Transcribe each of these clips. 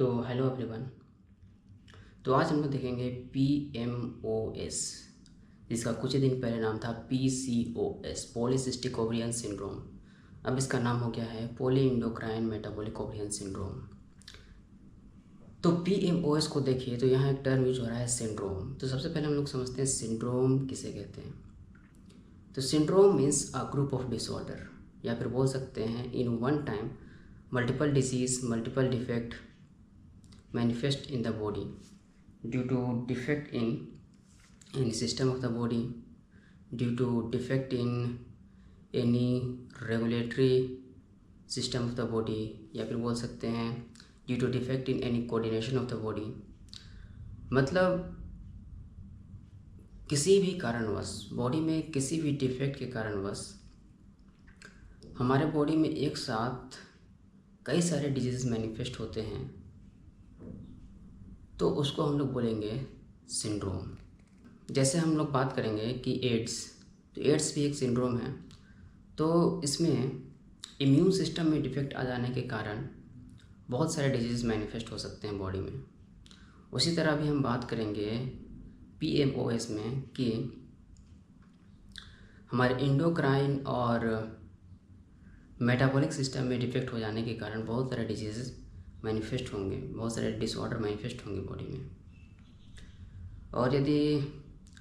तो hello everyone. तो आज हम लोग देखेंगे PMOS, जिसका कुछ ही दिन पहले नाम था PCOS, पॉलीसिस्टिक ओवरियन सिंड्रोम। अब इसका नाम हो गया है poly endocrine metabolic ovarian syndrome. तो PMOS को देखिए तो यहाँ एक टर्म यूज हो रहा है सिंड्रोम। तो सबसे पहले हम लोग समझते हैं सिंड्रोम किसे कहते हैं। तो syndrome means a group of disorder, या फिर बोल सकते हैं in one time multiple disease multiple defect manifest in the body due to defect in any system of the body, due to defect in any regulatory system of the body, या फिर बोल सकते हैं due to defect in any coordination of the body। मतलब किसी भी कारणवश body में किसी भी डिफेक्ट के कारणवश हमारे बॉडी में एक साथ कई सारे डिजीज़ मैनिफेस्ट होते हैं, तो उसको हम लोग बोलेंगे सिंड्रोम। जैसे हम लोग बात करेंगे कि एड्स, तो एड्स भी एक सिंड्रोम है। तो इसमें इम्यून सिस्टम में डिफेक्ट आ जाने के कारण बहुत सारे डिजीज़ मैनिफेस्ट हो सकते हैं बॉडी में। उसी तरह भी हम बात करेंगे PMOS में कि हमारे इंडोक्राइन और मेटाबॉलिक सिस्टम में डिफेक्ट हो जाने के कारण बहुत सारे डिजीज़ मैनिफेस्ट होंगे, बहुत सारे डिसऑर्डर मैनिफेस्ट होंगे बॉडी में। और यदि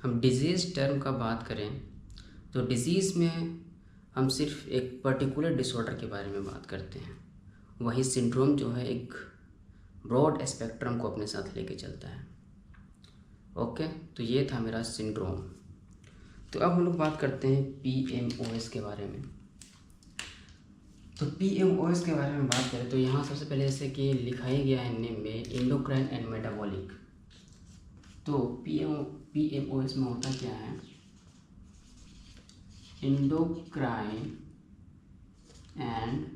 हम डिजीज़ टर्म का बात करें तो डिजीज़ में हम सिर्फ एक पर्टिकुलर डिसऑर्डर के बारे में बात करते हैं। वही सिंड्रोम जो है एक ब्रॉड स्पेक्ट्रम को अपने साथ लेके चलता है। ओके, तो ये था मेरा सिंड्रोम। तो अब हम लोग बात करते हैं PMOS के बारे में। तो PMOS के बारे में बात करें तो यहाँ सबसे पहले जैसे कि लिखा ही गया है नेम में इंडोक्राइन एंड मेटाबॉलिक। तो PMOS में होता क्या है, endocrine and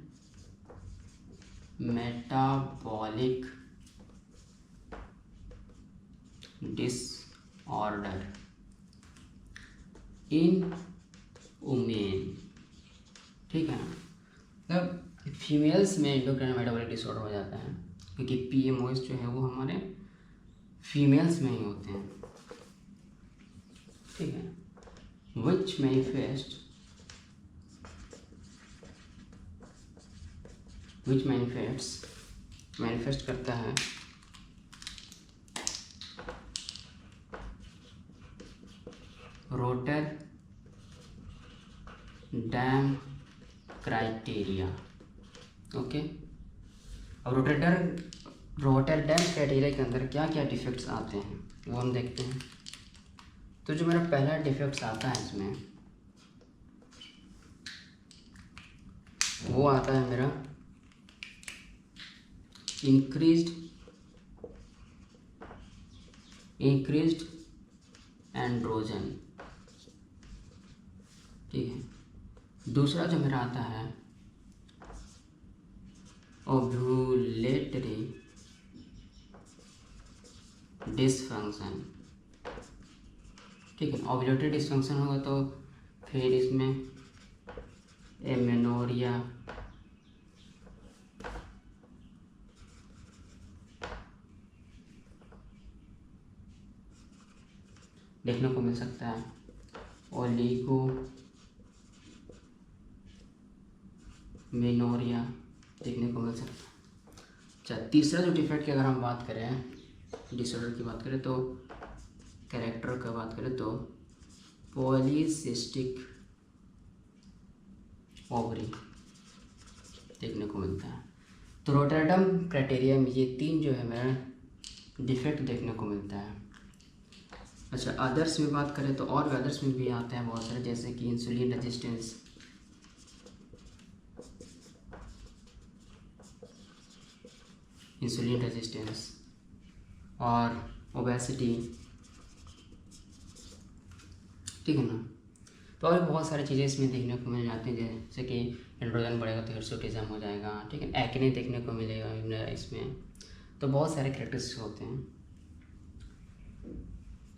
metabolic disorder in women. ठीक है ना, मतलब फीमेल्स में इंडोक्राइन मेटाबॉलिक डिसऑर्डर हो जाता है, क्योंकि PMOS जो है वो हमारे फीमेल्स में ही होते हैं। ठीक है, विच मैनिफेस्ट करता है रोटरडैम क्राइटेरिया। ओके, अब रोटरडैम क्राइटेरिया के अंदर क्या क्या डिफेक्ट्स आते हैं वो हम देखते हैं। तो जो मेरा पहला डिफेक्ट्स आता है इसमें वो आता है मेरा इंक्रीज्ड एंड्रोजन। ठीक है, दूसरा जो मेरा आता है ओव्यूलेटरी डिसफंक्शन। ठीक है, ओव्यूलेटरी डिसफंक्शन होगा तो फिर इसमें एमेनोरिया, देखने को मिल सकता है, ओलिगोमेनोरिया देखने को मिल सकता है। अच्छा, तीसरा जो डिफेक्ट की अगर हम बात करें, डिसऑर्डर की बात करें तो कैरेक्टर का बात करें तो पॉलीसिस्टिक ओवरी देखने को मिलता है। तो रोटरडैम क्राइटेरिया में ये तीन जो है मेरा डिफेक्ट देखने को मिलता है। अच्छा, अदर्स में बात करें तो और भी अदर्स में भी आते हैं बहुत सारे, जैसे कि इंसुलिन रेजिस्टेंस और ओबेसिटी। ठीक है ना, तो और बहुत सारी चीज़ें इसमें देखने को मिल जाती हैं, जैसे कि एंड्रोजन बढ़ेगा तो हिर्सुटिज्म हो जाएगा। ठीक है, एक्ने देखने को मिलेगा इसमें। तो बहुत सारे कैरेक्टरिस्टिक्स होते हैं।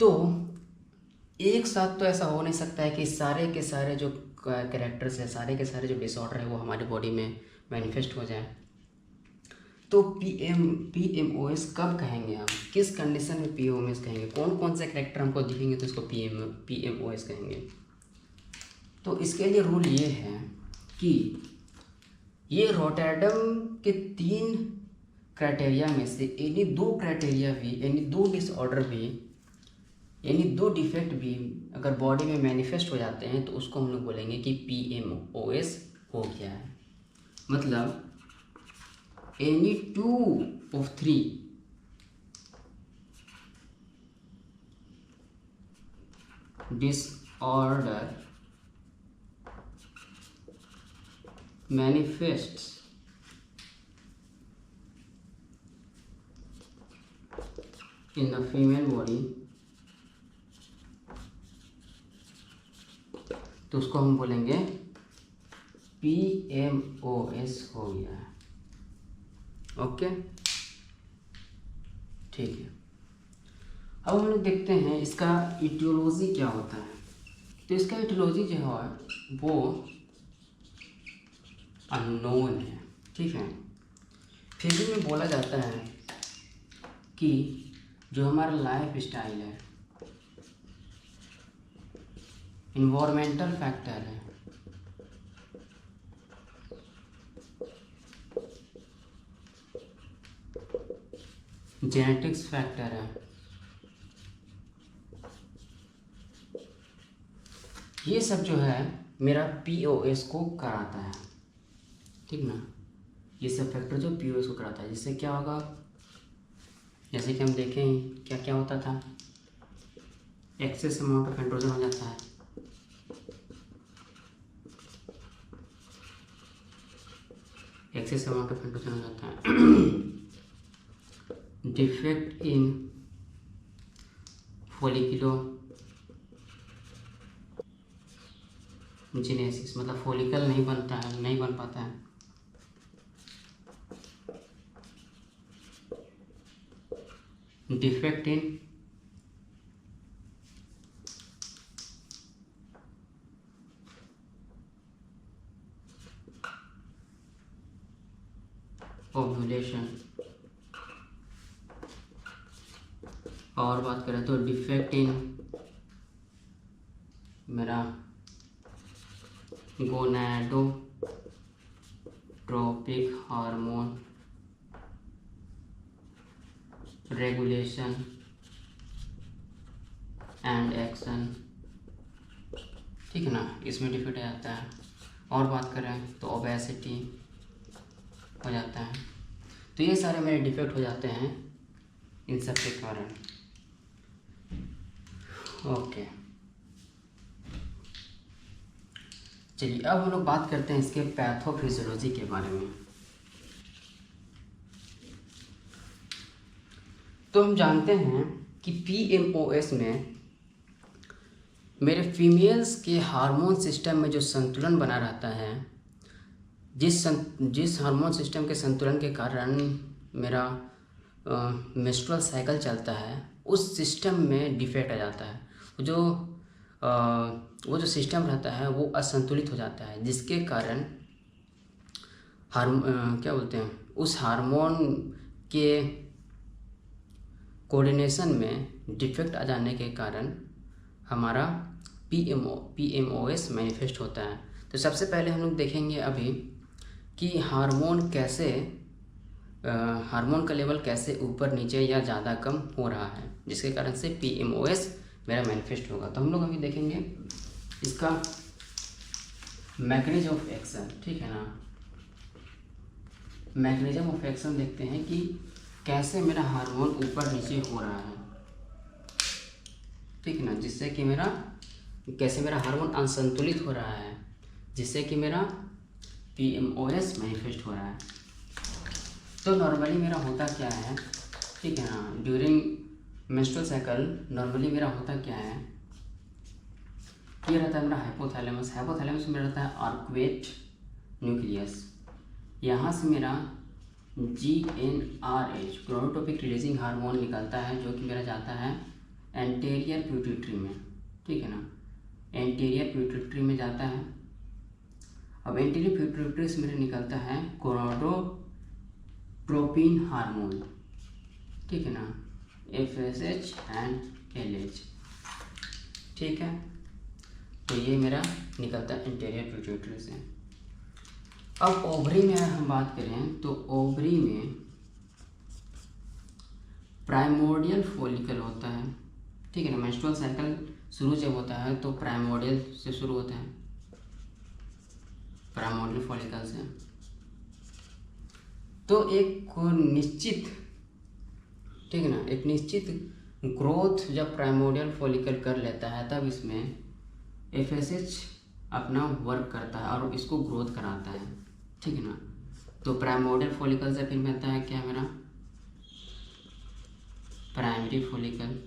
तो एक साथ तो ऐसा हो नहीं सकता है कि सारे के सारे जो कैरेक्टर्स है, सारे के सारे जो डिसऑर्डर है वो हमारी बॉडी में मैनिफेस्ट हो जाए। तो PMOS कब कहेंगे हम, किस कंडीशन में PMOS कहेंगे, कौन कौन से करेक्टर हमको दिखेंगे तो इसको PMOS कहेंगे। तो इसके लिए रूल ये है कि ये रोटरडम के 3 क्राइटेरिया में से एनी 2 क्राइटेरिया भी, यानी 2 डिसऑर्डर भी, यानी 2 डिफेक्ट भी अगर बॉडी में मैनिफेस्ट हो जाते हैं तो उसको हम लोग बोलेंगे कि PMOS हो गया है। मतलब any 2 of 3 disorder manifests in the female body तो उसको हम बोलेंगे PMOS हो गया है। ओके, ठीक है। अब हम लोग देखते हैं इसका इटियोलॉजी क्या होता है। तो इसका इटियोलॉजी जो है वो अननोन है, ठीक है। फिर भी में बोला जाता है कि जो हमारा लाइफ स्टाइल है, इन्वायरमेंटल फैक्टर है, जेनेटिक्स फैक्टर है, ये सब जो है मेरा POS को कराता है, ठीक ना। ये सब फैक्टर जो POS को कराता है, जिससे क्या होगा, जैसे कि हम देखें क्या क्या होता था, एक्सेस अमाउंट ऑफ एंड्रोजन हो जाता है, एक्सेस अमाउंट ऑफ एंड्रोजन हो जाता है, डिफेक्ट इन फोलिकुलोजेनेसिस, मतलब फॉलिकल नहीं बनता है, नहीं बन पाता है, डिफेक्ट इन ओव्यूलेशन, और बात करें तो डिफेक्ट इन मेरा gonadotropic hormone regulation and action, ठीक है ना, इसमें डिफेक्ट आ जाता है। और बात करें तो ओबेसिटी हो जाता है। तो ये सारे मेरे डिफेक्ट हो जाते हैं इन सब के कारण। ओके, चलिए अब हम लोग बात करते हैं इसके पैथोफिजियोलॉजी के बारे में। तो हम जानते हैं कि PMOS में मेरे फीमेल्स के हार्मोन सिस्टम में जो संतुलन बना रहता है, जिस हार्मोन सिस्टम के संतुलन के कारण मेरा मेंस्ट्रुअल साइकिल चलता है, उस सिस्टम में डिफेक्ट आ जाता है। वो जो सिस्टम रहता है वो असंतुलित हो जाता है, जिसके कारण क्या बोलते हैं, उस हार्मोन के कोऑर्डिनेशन में डिफेक्ट आ जाने के कारण हमारा PMOS मैनिफेस्ट होता है। तो सबसे पहले हम लोग देखेंगे अभी कि हार्मोन का लेवल कैसे ऊपर नीचे या ज़्यादा कम हो रहा है, जिसके कारण से PMOS मेरा मैनिफेस्ट होगा। तो हम लोग अभी देखेंगे इसका मैकेनिज्म ऑफ एक्शन, ठीक है ना। मैकेनिज्म ऑफ एक्शन देखते हैं कि कैसे मेरा हार्मोन ऊपर नीचे हो रहा है, ठीक है ना, जिससे कि कैसे मेरा हार्मोन असंतुलित हो रहा है, जिससे कि मेरा PMOS मैनिफेस्ट हो रहा है। तो नॉर्मली मेरा होता क्या है, ठीक है ना, ड्यूरिंग मेंस्ट्रुअल साइकिल नॉर्मली मेरा होता क्या है, ये रहता है मेरा हाइपोथैलेमस में रहता है आर्क्वेट न्यूक्लियस। यहाँ से मेरा GnRH गोनाडोट्रोपिक रिलीजिंग हार्मोन निकलता है, जो कि मेरा जाता है एंटीरियर पिट्यूटरी में, ठीक है ना, एंटीरियर पिट्यूटरी में जाता है। अब एंटीरियर पिट्यूटरी से मेरा निकलता है ट्रोपिन हार्मोन, ठीक है ना, FSH एंड LH, ठीक है। तो ये मेरा निकलता है इंटीरियर पिट्यूटरी से। अब ओवरी में हम बात करें तो ओवरी में प्राइमोर्डियल फॉलिकल होता है, ठीक है ना। मेंस्ट्रुअल साइकिल शुरू जब होता है तो प्राइमोर्डियल से शुरू होता है, प्राइमोर्डियल फॉलिकल से। तो एक निश्चित, ठीक है ना, एक निश्चित ग्रोथ जब प्राइमोर्डियल फॉलिकल कर लेता है तब इसमें FSH अपना वर्क करता है और इसको ग्रोथ कराता है, ठीक है ना। तो प्राइमोर्डियल फॉलिकल से फिर बनता है क्या मेरा प्राइमरी फॉलिकल,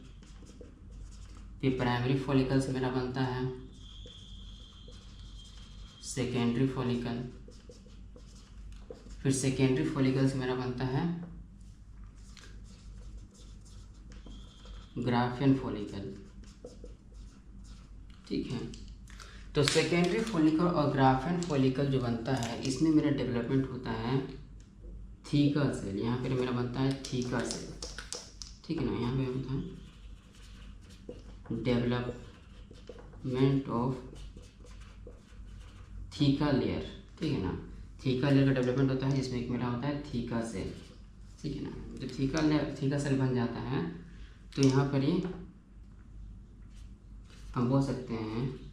फिर प्राइमरी फॉलिकल से मेरा बनता है सेकेंडरी फॉलिकल, फिर सेकेंडरी फॉलिकल से मेरा बनता है ग्राफियन फॉलिकल, ठीक है। तो सेकेंडरी फॉलिकल और ग्राफियन फॉलिकल जो बनता है इसमें मेरा डेवलपमेंट होता है थीका सेल, यहाँ पे मेरा बनता है थीका सेल, ठीक है ना। यहाँ पे होता है डेवलपमेंट ऑफ थीका लेयर, ठीक है ना। थीका लेयर का डेवलपमेंट होता है जिसमें एक मेरा होता है थीका सेल, ठीक है ना। जब थीका सेल बन जाता है तो यहाँ पर ही हम बोल सकते हैं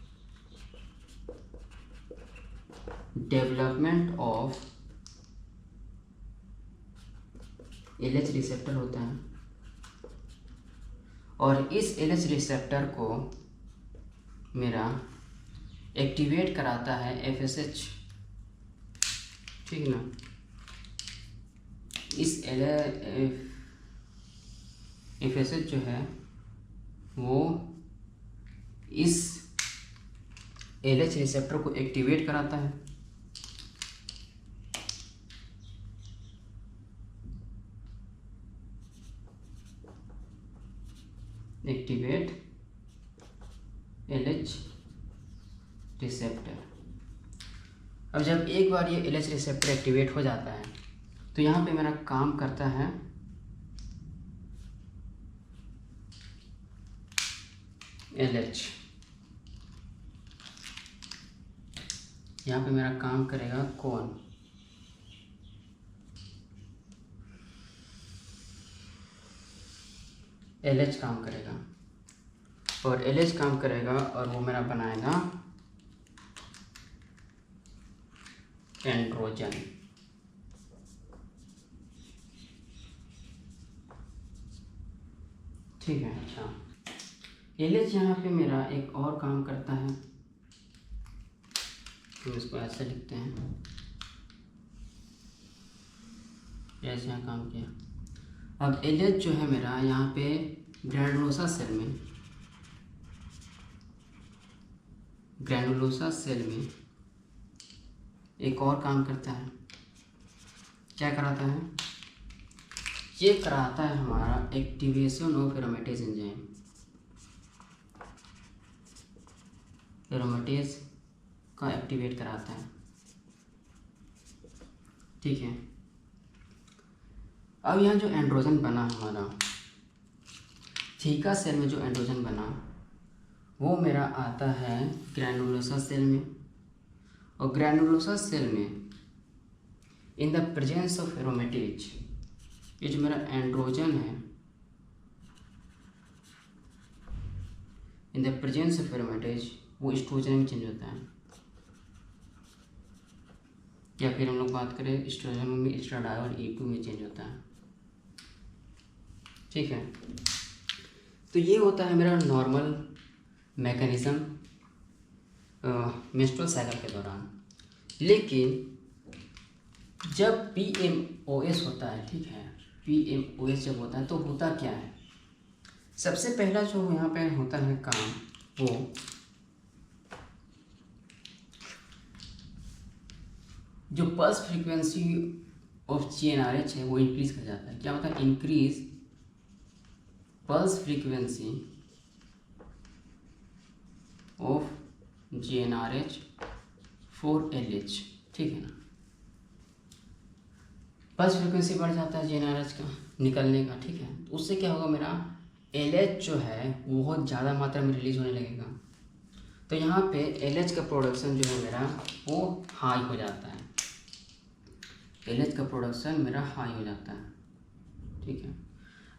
डेवलपमेंट ऑफ LH रिसेप्टर होता है, और इस LH रिसेप्टर को मेरा एक्टिवेट कराता है FSH, ठीक है ना। इस FSH जो है वो इस LH रिसेप्टर को एक्टिवेट कराता है, एक्टिवेट LH रिसेप्टर। अब जब एक बार ये LH रिसेप्टर एक्टिवेट हो जाता है तो यहाँ पे मेरा काम करता है LH, यहाँ पे मेरा काम करेगा कौन, LH काम करेगा, और LH काम करेगा और वो मेरा बनाएगा एंड्रोजन, ठीक है। अच्छा, LH यहाँ पे मेरा एक और काम करता है, हम इसको ऐसे लिखते हैं, ऐसे यहाँ काम किया। अब LH जो है मेरा यहाँ पे ग्रैनुलोसा सेल में एक और काम करता है, क्या कराता है, ये कराता है हमारा एक्टिवेशन ऑफ एरोमेटेज एंजाइम, एरोमेटेज का एक्टिवेट कराता है, ठीक है। अब यहाँ जो एंड्रोजन बना हमारा थीका सेल में, जो एंड्रोजन बना वो मेरा आता है ग्रैनुलोसा सेल में, और ग्रैनुलोसा सेल में इन द प्रेजेंस ऑफ एरोमेटेज, ये जो मेरा एंड्रोजन है इन द प्रेजेंस ऑफ एरोमेटेज वो एस्ट्रोजन में चेंज होता है, या फिर हम लोग बात करें एस्ट्रोजन में एस्ट्राडायोल E2 में चेंज होता है, ठीक है। तो ये होता है मेरा नॉर्मल मैकेनिज्म मेंस्ट्रुअल साइकिल के दौरान। लेकिन जब PMOS होता है, ठीक है, PMOS जब होता है तो होता क्या है, सबसे पहला जो यहाँ पे होता है काम, वो जो पल्स फ्रीक्वेंसी ऑफ GnRH है वो इंक्रीज कर जाता है। क्या होता है, increase pulse frequency of GnRH for LH, ठीक है ना। पल्स फ्रिक्वेंसी बढ़ जाता है GnRH का निकलने का, ठीक है। तो उससे क्या होगा, मेरा LH जो है बहुत ज़्यादा मात्रा में रिलीज होने लगेगा। तो यहाँ पे LH का प्रोडक्शन जो है मेरा वो हाई हो जाता है, LH का प्रोडक्शन मेरा हाई हो जाता है, ठीक है।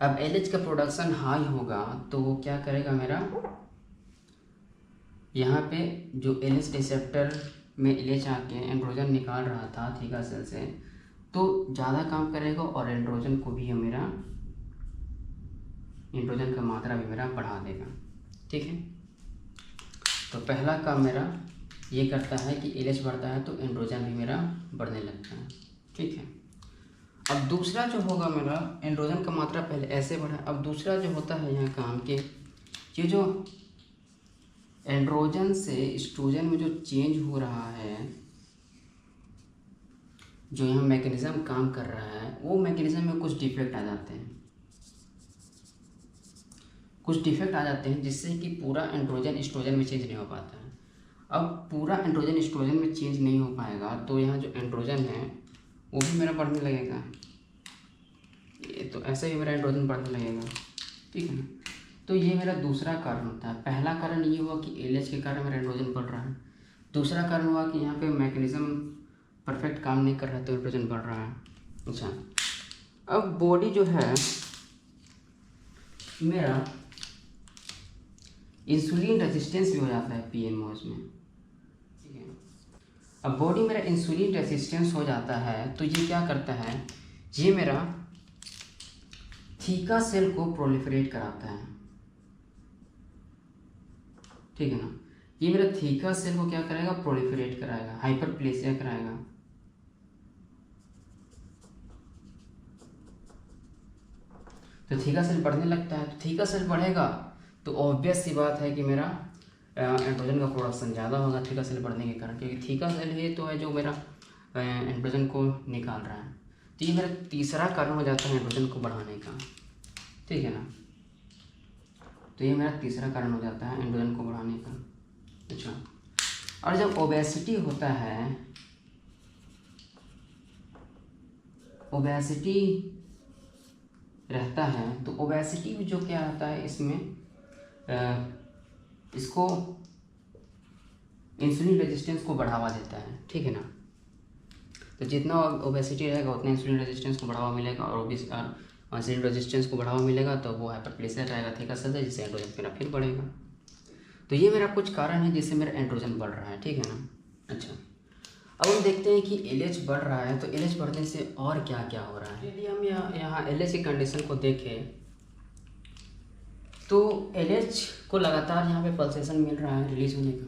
अब LH का प्रोडक्शन हाई होगा तो वो क्या करेगा, मेरा यहाँ पे जो LH रिसेप्टर में LH आके एंड्रोजन निकाल रहा था थीका सेल से, तो ज़्यादा काम करेगा और एंड्रोजन को भी मेरा एंड्रोजन का मात्रा भी मेरा बढ़ा देगा, ठीक है। तो पहला काम मेरा ये करता है कि LH बढ़ता है तो एंड्रोजन भी मेरा बढ़ने लगता है, ठीक है। अब दूसरा जो होगा मेरा, एंड्रोजन का मात्रा पहले ऐसे बढ़ा, अब दूसरा जो होता है यहाँ काम के, ये जो एंड्रोजन से एस्ट्रोजन में जो चेंज हो रहा है, जो यहाँ मैकेनिज्म काम कर रहा है, वो मैकेनिज्म में कुछ डिफेक्ट आ जाते हैं, जिससे कि पूरा एंड्रोजन एस्ट्रोजन में चेंज नहीं हो पाता है। अब पूरा एंड्रोजन एस्ट्रोजन में चेंज नहीं हो पाएगा तो यहाँ जो एंड्रोजन है वो भी मेरा बढ़ने लगेगा, ये तो ऐसे ही मेरा एंड्रोजन बढ़ने लगेगा, ठीक है ना। तो ये मेरा दूसरा कारण होता है। पहला कारण ये हुआ कि LH के कारण मेरा एंड्रोजन बढ़ रहा है, दूसरा कारण हुआ कि यहाँ पे मैकेनिज्म परफेक्ट काम नहीं कर रहा है तो एंड्रोजन बढ़ रहा है। अच्छा, अब बॉडी जो है मेरा इंसुलिन रेजिस्टेंस भी हो जाता है PMOS में, ठीक है। अब बॉडी मेरा इंसुलिन रेजिस्टेंस हो जाता है तो ये क्या करता है, ये मेरा थीका सेल को प्रोलिफरेट कराता है, ठीक है ना। ये मेरा थीका सेल को क्या करेगा, प्रोलिफरेट कराएगा, हाइपरप्लेसिया कराएगा। तो थीका सेल बढ़ने लगता है, तो थीका सेल बढ़ेगा तो ऑब्वियस सी बात है कि मेरा एंड्रोजन का प्रोडक्शन ज़्यादा होगा थीका सेल बढ़ने के कारण, क्योंकि थीका सेल ये तो है जो मेरा एंड्रोजन को निकाल रहा है। तो ये मेरा तीसरा कारण हो जाता है एंड्रोजन को बढ़ाने का, ठीक है ना। तो ये मेरा तीसरा कारण हो जाता है एंड्रोजन को बढ़ाने का। अच्छा, और जब ओबेसिटी होता है, ओबेसिटी रहता है तो ओबेसिटी में जो क्या रहता है, इसमें इसको इंसुलिन रेजिस्टेंस को बढ़ावा देता है, ठीक है ना। तो जितना ओबेसिटी रहेगा उतना इंसुलिन रेजिस्टेंस को बढ़ावा मिलेगा, और इंसुलिन रेजिस्टेंस को बढ़ावा मिलेगा तो वो हाइपरप्लेसिया रहेगा थीका सेल से, जिससे एंड्रोजन मेरा फिर बढ़ेगा। तो ये मेरा कुछ कारण है जिससे मेरा एंड्रोजन बढ़ रहा है, ठीक है ना। अच्छा, अब हम देखते हैं कि LH बढ़ रहा है तो LH बढ़ने से और क्या क्या हो रहा है। यदि हम यहाँ LH की कंडीशन को देखें तो LH को लगातार यहाँ पे पल्सेशन मिल रहा है रिलीज होने का।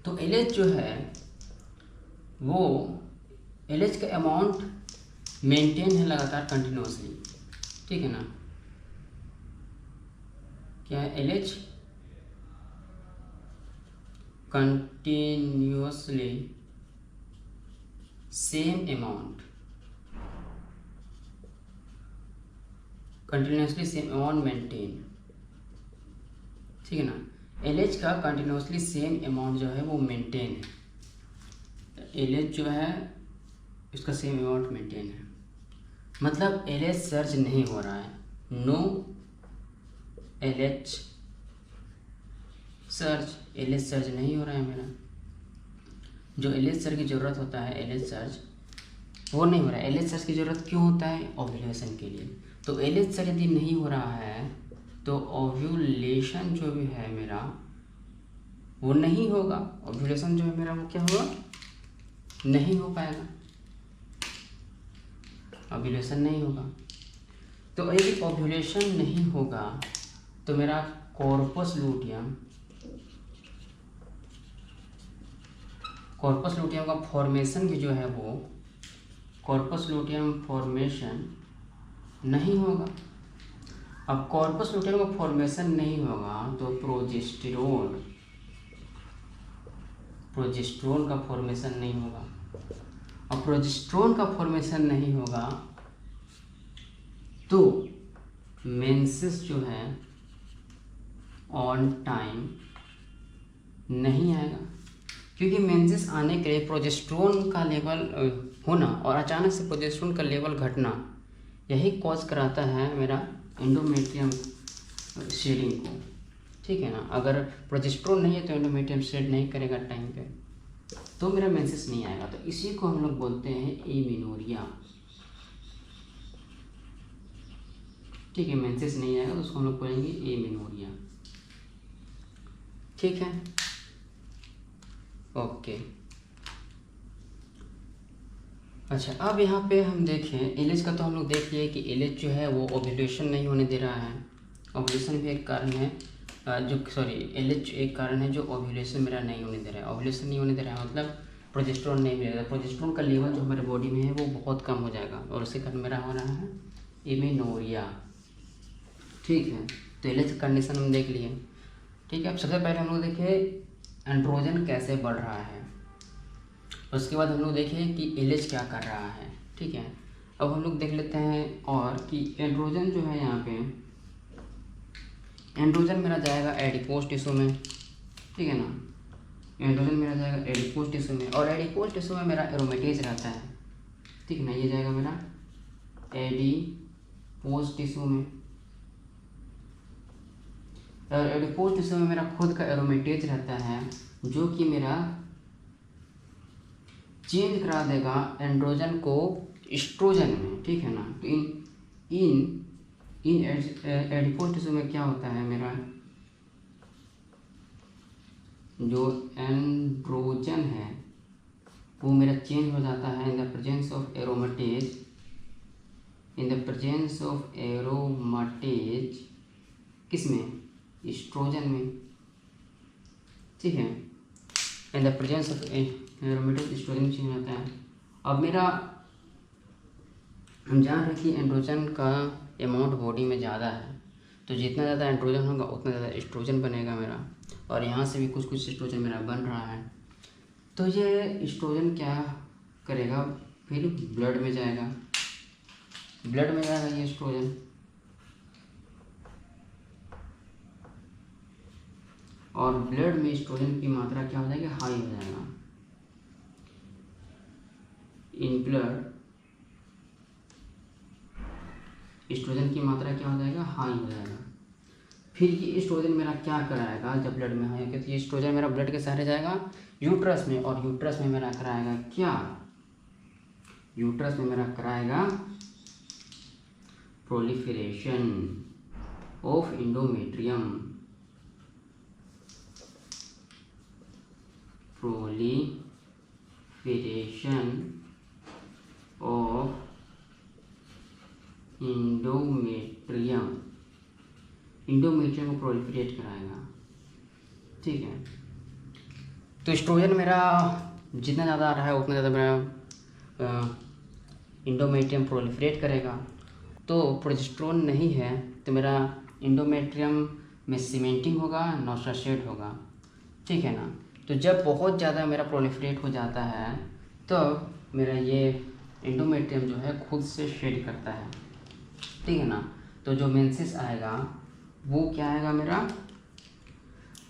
तो LH जो है वो LH का अमाउंट मेंटेन है लगातार कंटिन्यूसली, ठीक है ना। क्या है, LH continuously same amount, continuously same amount maintain, ठीक है ना। LH का कंटिन्यूसली सेम अमाउंट जो है वो मेंटेन है, LH जो है इसका सेम अमाउंट मेंटेन है, मतलब LH सर्ज नहीं हो रहा है, no LH surge, LH surge नहीं हो रहा है मेरा। जो LH सर्ज की ज़रूरत होता है, LH सर्ज वो नहीं हो रहा है। LH सर्ज की ज़रूरत क्यों होता है, ओव्यूलेशन के लिए। तो LH सर्ज यदि नहीं हो रहा है तो ओव्यूलेशन जो भी है मेरा वो नहीं होगा, ओव्यूलेशन जो है मेरा वो क्या होगा, नहीं हो पाएगा, ओव्यूलेशन नहीं होगा। तो यदि ओव्यूलेशन नहीं होगा तो मेरा कॉर्पस लूटियम का फॉर्मेशन भी जो है वो कॉर्पस लूटियम फॉर्मेशन नहीं होगा। अब कॉर्पस लूटियम का फॉर्मेशन नहीं होगा तो प्रोजेस्टेरोन का फॉर्मेशन नहीं होगा, और प्रोजेस्टेरोन का फॉर्मेशन नहीं होगा तो मेंसेस जो है ऑन टाइम नहीं आएगा, क्योंकि मेंसेस आने के लिए प्रोजेस्टेरोन का लेवल होना और अचानक से प्रोजेस्टेरोन का लेवल घटना, यही कॉज कराता है मेरा एंडोमेट्रियम शेडिंग को, ठीक है ना। अगर प्रोजेस्टेरोन नहीं है तो एंडोमेट्रियम शेड नहीं करेगा टाइम पे, तो मेरा मेंसेस नहीं आएगा। तो इसी को हम लोग बोलते हैं एमेनोरिया, ठीक है। मेंसेस नहीं आएगा तो उसको हम लोग बोलेंगे एमेनोरिया, ठीक है, ओके। अच्छा, अब यहाँ पे हम देखें एलएच का, तो हम लोग देख लिए कि एलएच जो है वो ओव्यूलेशन नहीं होने दे रहा है। ओव्यूलेशन भी एक कारण है, एलएच एक कारण है जो ओव्यूलेशन मेरा नहीं होने दे रहा है। ओव्यूलेशन नहीं होने दे रहा है मतलब प्रोजेस्टेरोन नहीं मिलेगा, प्रोजेस्टेरोन का लेवल जो हमारे बॉडी में है वो बहुत कम हो जाएगा और उसके कारण मेरा हो रहा है एमेनोरिया, ठीक है। तो एलएच कंडीशन हम देख लिए, ठीक है। अब सबसे पहले हम लोग देखें एंड्रोजन कैसे बढ़ रहा है, उसके बाद हम लोग देखें कि एलएच क्या कर रहा है, ठीक है। अब हम लोग देख लेते हैं और कि एंड्रोजन जो है, यहाँ पे एंड्रोजन मेरा जाएगा एडिपोज टिश्यू में, ठीक है ना। एंड्रोजन मेरा जाएगा एडिपोज टिश्यू में और एडिपोज टिश्यू में मेरा एरोमेटेज रहता है, ठीक है ना। ये जाएगा मेरा एडिपोज टिश्यू में और एडिपोज टिश्यू में मेरा खुद का एरोमेटेज रहता है जो कि मेरा चेंज करा देगा एंड्रोजन को एस्ट्रोजन में, ठीक है ना। तो इन एडिपोज टिश्यू में क्या होता है, मेरा जो एंड्रोजन है वो मेरा चेंज हो जाता है in the presence of aromatase, in the presence of aromatase किसमें, एस्ट्रोजन में, ठीक है। In the presence of aromatase estrogen change होता है। अब मेरा हम जान रहे हैं कि एंड्रोजन का अमाउंट बॉडी में ज़्यादा है, तो जितना ज़्यादा एंड्रोजन होगा उतना ज़्यादा एस्ट्रोजन बनेगा मेरा, और यहाँ से भी कुछ कुछ एस्ट्रोजन मेरा बन रहा है। तो ये एस्ट्रोजन क्या करेगा, फिर ब्लड में जाएगा, ब्लड में जाएगा ये एस्ट्रोजन, और ब्लड में एस्ट्रोजन की मात्रा क्या हो जाएगी, हाई हो जाएगा। इन ब्लड एस्ट्रोजन की मात्रा क्या हो जाएगा, हाई हो जाएगा। फिर ये एस्ट्रोजन मेरा क्या कराएगा जब ब्लड में हाई, क्योंकि एस्ट्रोजन मेरा ब्लड के सहारे जाएगा यूट्रस में, और यूट्रस में मेरा कराएगा क्या, यूट्रस में मेरा कराएगा proliferation of endometrium, proliferation of endometrium, endometrium को प्रोलिफरेट कराएगा, ठीक है। तो एस्ट्रोजन मेरा जितना ज़्यादा आ रहा है उतना ज़्यादा मेरा इंडोमेट्रियम प्रोलिफरेट करेगा। तो प्रोजेस्टेरोन नहीं है तो मेरा इंडोमेट्रियम में सीमेंटिंग होगा, नॉस्ट्रासेट होगा, ठीक है ना। तो जब बहुत ज़्यादा मेरा प्रोलिफरेट हो जाता है तो मेरा ये इंडोमेट्रियम जो है खुद से शेड करता है, ठीक है ना। तो जो मेंसेस आएगा वो क्या आएगा, मेरा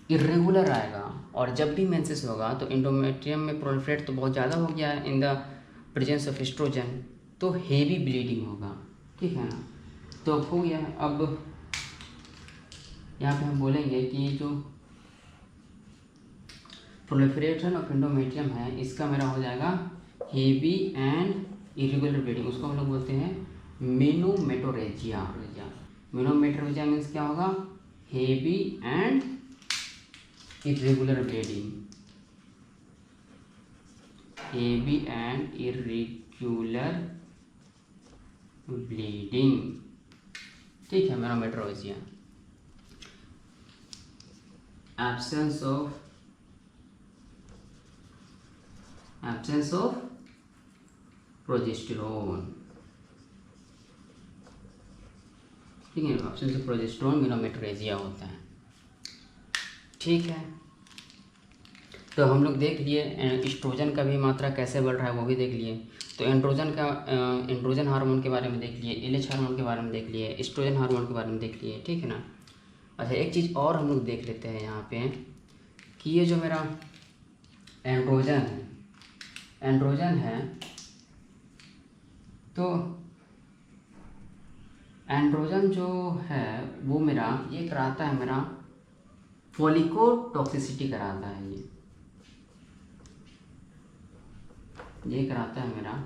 इरेगुलर आएगा, और जब भी मेंसेस होगा तो इंडोमेट्रियम में प्रोलिफरेट तो बहुत ज़्यादा हो गया है in the presence of oestrogen, तो हेवी ब्लीडिंग होगा, ठीक है ना। तो हो गया। अब यहाँ पे हम बोलेंगे कि जो प्रोलिफरेशन ऑफ इंडोमेट्रियम है इसका मेरा हो जाएगा हेवी एंड इरेगुलर ब्लीडिंग, उसको हम लोग बोलते हैं मेनोमेटोरेजिया। मेनोमेटोरेजिया मीन्स क्या होगा, heavy and irregular bleeding, heavy and irregular bleeding, ठीक है। मेनोमेटोरेजिया, एब्सेंस ऑफ प्रोजेस्टेरोन, ठीक है। एब्सेंस ऑफ प्रोजेस्टेरोन मेनोमेटोरेजिया होता है, ठीक है। तो हम लोग देख लिए एस्ट्रोजन का भी मात्रा कैसे बढ़ रहा है वो भी देख लिए। तो एंड्रोजन हार्मोन के बारे में देख लिए, एलएच हार्मोन के बारे में देख लिए, एस्ट्रोजन हार्मोन के बारे में देख लिए, ठीक है ना। अच्छा, एक चीज़ और हम लोग देख लेते हैं यहाँ पे कि ये जो मेरा एंड्रोजन है तो एंड्रोजन जो है वो मेरा ये कराता है मेरा फॉलिकोटॉक्सिसिटी कराता है, ये कराता है मेरा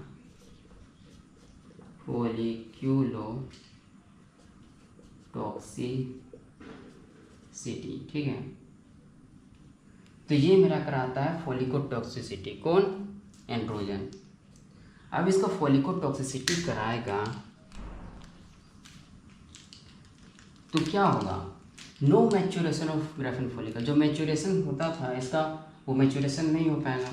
फॉलिक्यूलोटॉक्सिसिटी, ठीक है। तो ये मेरा कराता है फॉलिकोटॉक्सिसिटी, कौन? एंड्रोजन। अब इसका फॉलिकोटॉक्सिसिटी कराएगा तो क्या होगा? नो मैच्योरेशन ऑफ ग्राफेन फॉलिकल, जो मैच्योरेशन होता था इसका वो मैच्योरेशन नहीं हो पाएगा।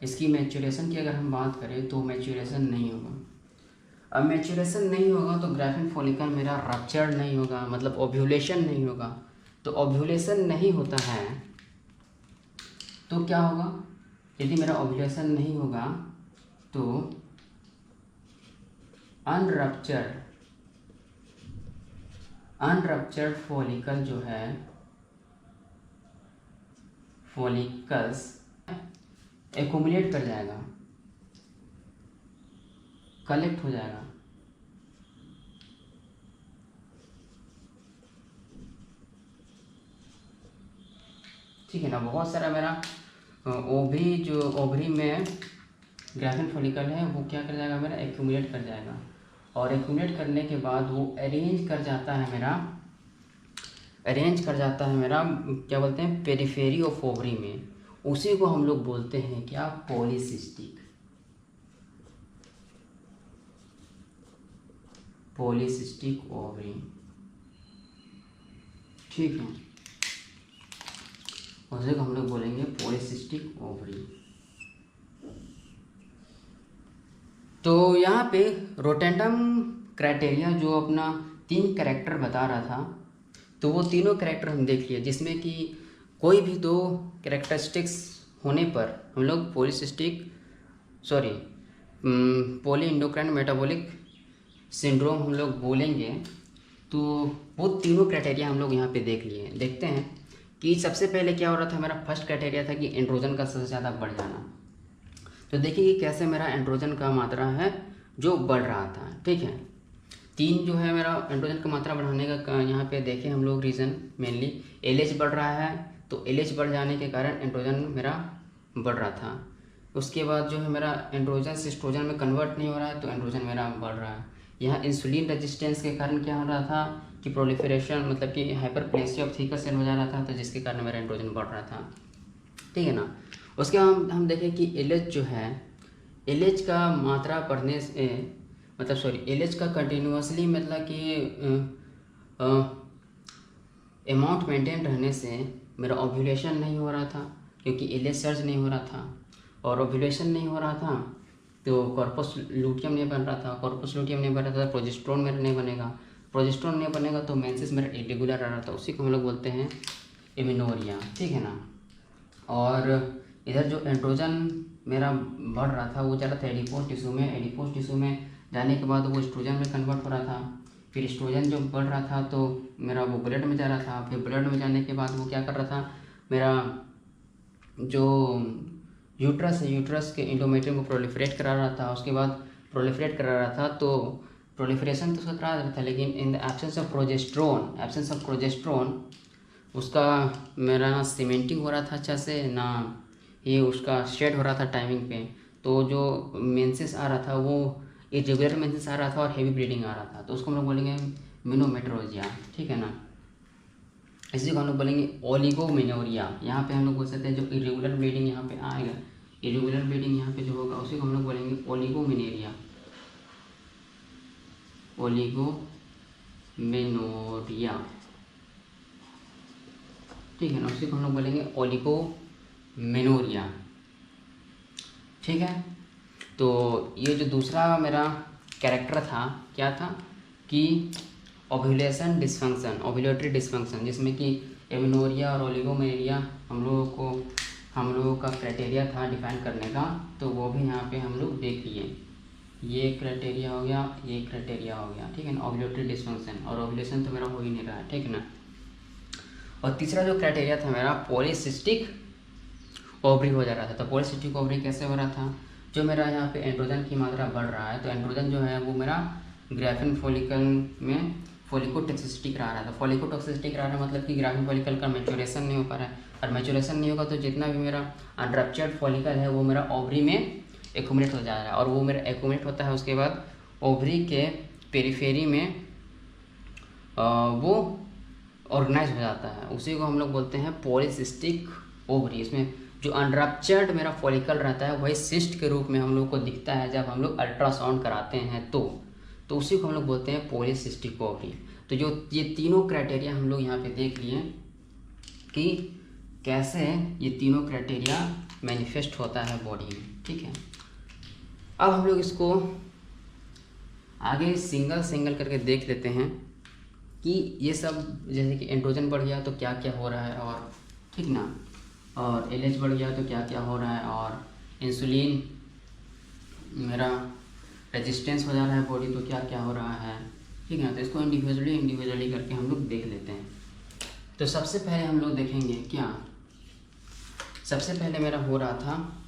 इसकी मैच्योरेशन की अगर हम बात करें तो मैच्योरेशन नहीं होगा। अब मैच्योरेशन नहीं होगा तो ग्राफेन फॉलिकल मेरा रप्चर्ड नहीं होगा, मतलब ओव्यूलेशन नहीं होगा। तो ओव्यूलेशन नहीं होता है तो क्या होगा? यदि मेरा ओव्यूलेशन नहीं होगा तो अनरप्चर्ड फॉलिकल जो है, फॉलिकल्स एक्यूमुलेट कर जाएगा, कलेक्ट हो जाएगा। ठीक है ना। बहुत सारा मेरा ओवरी, जो ओवरी में ग्राफेन फॉलिकल है वो क्या कर जाएगा? मेरा एक्यूमुलेट कर जाएगा, और एक्यूमुलेट करने के बाद वो अरेंज कर जाता है मेरा क्या बोलते हैं, पेरिफेरी ऑफ ओवरी में। उसी को हम लोग बोलते हैं क्या? पॉलीसिस्टिक ओवरी, ठीक है। उसी को हम लोग बोलेंगे पॉलीसिस्टिक ओवरी। तो यहाँ पे रोटेंडम क्राइटेरिया जो अपना 3 कैरेक्टर बता रहा था, तो वो तीनों कैरेक्टर हम देख लिए, जिसमें कि कोई भी 2 कैरेक्टरिस्टिक्स होने पर हम लोग पॉली इंडोक्राइन मेटाबॉलिक सिंड्रोम हम लोग बोलेंगे। तो वो तीनों क्राइटेरिया हम लोग यहाँ पे देख लिए। देखते हैं कि सबसे पहले क्या हो रहा था। मेरा फर्स्ट क्राइटेरिया था कि एंड्रोजन का सबसे ज़्यादा बढ़ जाना। तो देखिए कि कैसे मेरा एंड्रोजन का मात्रा है जो बढ़ रहा था, ठीक है। 3 जो है मेरा एंड्रोजन का मात्रा बढ़ाने का यहाँ पे देखें हम लोग रीज़न, मेनली एलएच बढ़ रहा है, तो एलएच बढ़ जाने के कारण एंड्रोजन मेरा बढ़ रहा था। उसके बाद जो है मेरा एंड्रोजन से एस्ट्रोजन में कन्वर्ट नहीं हो रहा है, तो एंड्रोजन मेरा बढ़ रहा है। यहाँ इंसुलिन रेजिस्टेंस के कारण क्या हो रहा था कि प्रोलिफरेशन, मतलब कि हाइपरप्लेसिया ऑफ थिकर सेल हो जा रहा था, तो जिसके कारण मेरा एंड्रोजन बढ़ रहा था, ठीक है ना। उसके बाद हम देखें कि एलएच जो है, एलएच का मात्रा बढ़ने से, एलएच का कंटिन्यूसली मतलब कि अमाउंट मेंटेन रहने से मेरा ओव्यूलेशन नहीं हो रहा था, क्योंकि एलएच सर्ज नहीं हो रहा था, और ओव्यूलेशन नहीं हो रहा था तो कॉर्पस लूटियम नहीं बन रहा था, कॉर्पस लूटियम नहीं बन रहा था, प्रोजेस्टेरोन मेरा नहीं बनेगा, प्रोजेस्टेरोन नहीं बनेगा तो मेंसेस मेरा इरेगुलर आ रहा था। उसी को हम लोग बोलते हैं एमिनोरिया, ठीक है ना। और इधर जो एंड्रोजन मेरा बढ़ रहा था वो जा रहा था एडिपोज टिश्यू में, एडिपोज टिश्यू में जाने के बाद वो एस्ट्रोजन में कन्वर्ट हो रहा था। फिर एस्ट्रोजन जो बढ़ रहा था तो मेरा वो ब्लड में जा रहा था, फिर ब्लड में जाने के बाद वो क्या कर रहा था, मेरा जो यूट्रस है, यूट्रस के इंडोमेट्रियम को प्रोलिफरेट करा रहा था। उसके बाद प्रोलिफरेट करा रहा था तो प्रोलिफरेशन तो उसका करा रहा था, लेकिन in the absence of progesterone उसका मेरा सीमेंटिंग हो रहा था अच्छा से ना, ये उसका शेड हो रहा था टाइमिंग पे। तो जो मेंसेस आ रहा था वो इरेगुलर मेंसेस आ रहा था और हेवी ब्लीडिंग आ रहा था, तो उसको हम लोग बोलेंगे मेनोमेट्रोजिया, ठीक है ना। इसी को हम लोग बोलेंगे ओलिगोमेनोरिया। यहाँ पे हम लोग बोल सकते हैं जो इरेगुलर ब्लीडिंग यहाँ पे आएगा, इरेगुलर ब्लीडिंग यहाँ पे जो होगा उसी को हम लोग बोलेंगे ओलिगोमेनोरिया, ओलिगोमेनोरिया, ठीक है ना। उसी को हम लोग बोलेंगे ओलिगोमेनोरिया, ठीक है। तो ये जो दूसरा मेरा कैरेक्टर था क्या था कि ओव्यूलेशन डिसफंक्शन, ओव्यूलेटरी डिसफंक्शन, जिसमें कि एमिनोरिया और ओलिगोमेनोरिया हम लोगों का क्राइटेरिया था डिफाइन करने का, तो वो भी यहाँ पे हम लोग देख लिए। ये क्राइटेरिया हो गया, ये क्राइटेरिया हो गया, ठीक है ना। ओव्यूलेटरी डिसफंक्शन और ओव्यूलेशन तो मेरा हो ही नहीं रहा है, ठीक है ना। और तीसरा जो क्राइटेरिया था मेरा पॉलीसिस्टिक ओवरी हो जा रहा था। तो पॉलीसिस्टिक ओवरी कैसे हो रहा था, जो मेरा यहाँ पे एंड्रोजन की मात्रा बढ़ रहा है, तो एंड्रोजन जो है वो मेरा ग्राफिन फॉलिकल में फॉलिकोटॉक्सिसिटी करा रहा था। फॉलिकोटॉक्सिसिटी करा रहा है मतलब कि ग्राफिन फॉलिकल का मैच्योरेशन नहीं हो पा रहा है, और मैच्योरेशन नहीं होगा तो जितना भी मेरा अनरप्चर्ड फॉलिकल है वो मेरा ओवरी में एक्यूमुलेट हो जा रहा है, और वो मेरा एक्यूमुलेट होता है, उसके बाद ओवरी के पेरिफेरी में वो ऑर्गेनाइज हो जाता है। उसी को हम लोग बोलते हैं पॉलीसिस्टिक ओवरी। इसमें जो अनरप्चर्ड मेरा फॉलिकल रहता है वही सिस्ट के रूप में हम लोग को दिखता है जब हम लोग अल्ट्रासाउंड कराते हैं, तो उसी को हम लोग बोलते हैं पॉलीसिस्टिक ओवरी। तो जो ये तीनों क्राइटेरिया हम लोग यहाँ पे देख लिए कि कैसे ये तीनों क्राइटेरिया मैनिफेस्ट होता है बॉडी में, ठीक है। अब हम लोग इसको आगे सिंगल सिंगल करके देख लेते हैं कि ये सब, जैसे कि एंड्रोजन बढ़ गया तो क्या क्या हो रहा है, और ठीक ना, और एलएच बढ़ गया तो क्या क्या हो रहा है, और इंसुलिन मेरा रेजिस्टेंस हो जा रहा है बॉडी तो क्या क्या हो रहा है, ठीक है। तो इसको इंडिविजुअली करके हम लोग देख लेते हैं। तो सबसे पहले हम लोग देखेंगे क्या, सबसे पहले मेरा हो रहा था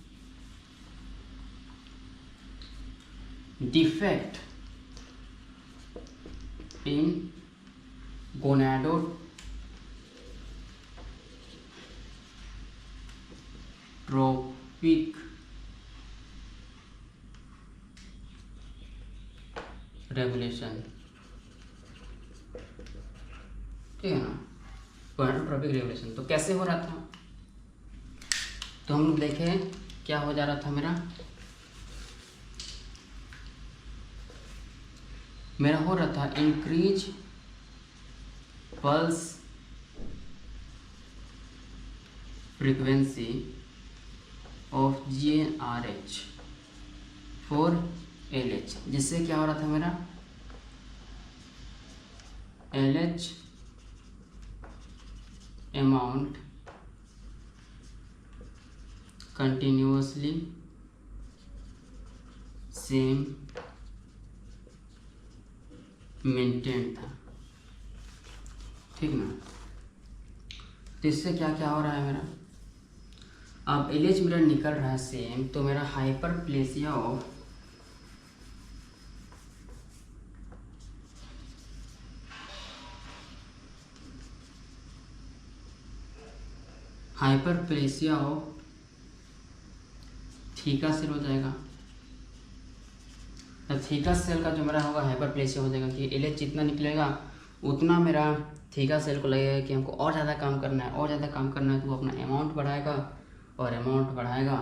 डिफेक्ट इन गोनाडोट्रोपिक रेगुलेशन, ठीक है ना, गोनाडोट्रोपिक रेगुलेशन। तो कैसे हो रहा था, तो हम लोग देखें क्या हो जा रहा था, मेरा हो रहा था increase pulse frequency of GnRH for LH, जिससे क्या हो रहा था मेरा LH amount continuously same maintain था, ठीक ना। तो इससे क्या क्या हो रहा है मेरा, अब LH मेरा निकल रहा है सेम, तो मेरा हाइपरप्लेसिया ऑफ थीका सेल हो जाएगा। तो थीका सेल का जो मेरा होगा हाइपरप्लेसिया हो जाएगा कि LH जितना निकलेगा उतना मेरा थीका सेल को लगेगा कि हमको और ज़्यादा काम करना है, और ज़्यादा काम करना है, तो वो अपना अमाउंट बढ़ाएगा, और अमाउंट बढ़ाएगा